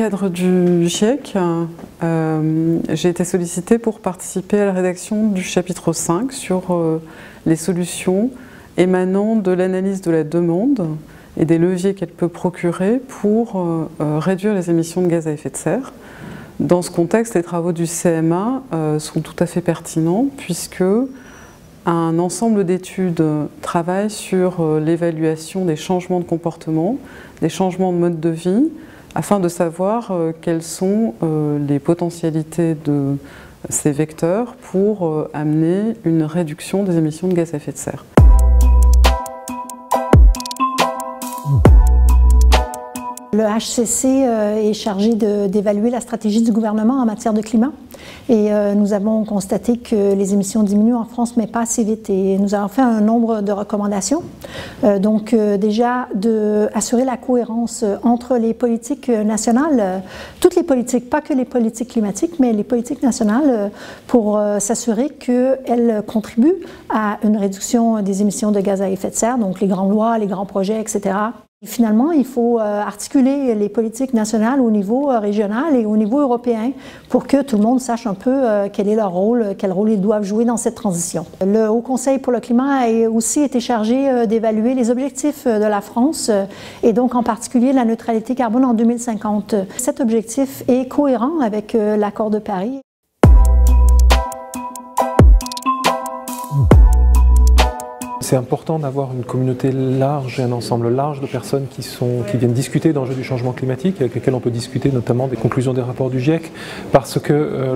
cadre du GIEC, j'ai été sollicitée pour participer à la rédaction du chapitre 5 sur les solutions émanant de l'analyse de la demande et des leviers qu'elle peut procurer pour réduire les émissions de gaz à effet de serre. Dans ce contexte, les travaux du CMA sont tout à fait pertinents puisque un ensemble d'études travaillent sur l'évaluation des changements de comportement, des changements de mode de vie, afin de savoir quelles sont les potentialités de ces vecteurs pour amener une réduction des émissions de gaz à effet de serre. Le HCC est chargé d'évaluer la stratégie du gouvernement en matière de climat et nous avons constaté que les émissions diminuent en France mais pas assez vite et nous avons fait un nombre de recommandations. Déjà d'assurer la cohérence entre les politiques nationales, toutes les politiques, pas que les politiques climatiques mais les politiques nationales pour s'assurer qu'elles contribuent à une réduction des émissions de gaz à effet de serre, donc les grandes lois, les grands projets, etc. Et finalement, il faut articuler les politiques nationales au niveau régional et au niveau européen pour que tout le monde sache un peu quel est leur rôle, quel rôle ils doivent jouer dans cette transition. Le Haut Conseil pour le climat a aussi été chargé d'évaluer les objectifs de la France et donc en particulier la neutralité carbone en 2050. Cet objectif est cohérent avec l'accord de Paris. C'est important d'avoir une communauté large et un ensemble large de personnes qui viennent discuter d'enjeux du changement climatique, avec lesquels on peut discuter notamment des conclusions des rapports du GIEC, parce que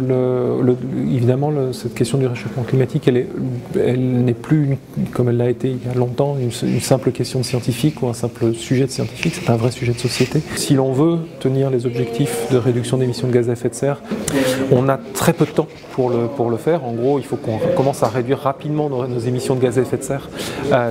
évidemment cette question du réchauffement climatique, elle n'est plus, comme elle l'a été il y a longtemps, une simple question de scientifique ou un simple sujet de scientifique, c'est un vrai sujet de société. Si l'on veut tenir les objectifs de réduction d'émissions de gaz à effet de serre, on a très peu de temps pour le faire. En gros, il faut qu'on commence à réduire rapidement nos émissions de gaz à effet de serre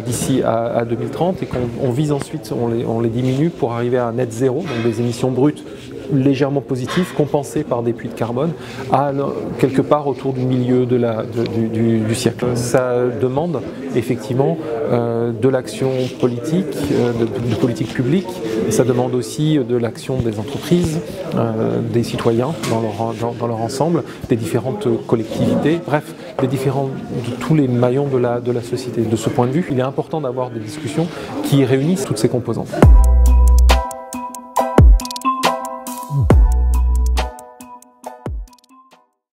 d'ici à 2030 et qu'on vise ensuite, on les diminue pour arriver à net zéro, donc des émissions brutes légèrement positives, compensées par des puits de carbone, à quelque part autour du milieu du siècle. Ça demande effectivement de l'action politique, de politique publique, et ça demande aussi de l'action des entreprises, des citoyens dans leur ensemble, des différentes collectivités, bref, de tous les maillons de la société. De ce point de vue, il est important d'avoir des discussions qui réunissent toutes ces composantes.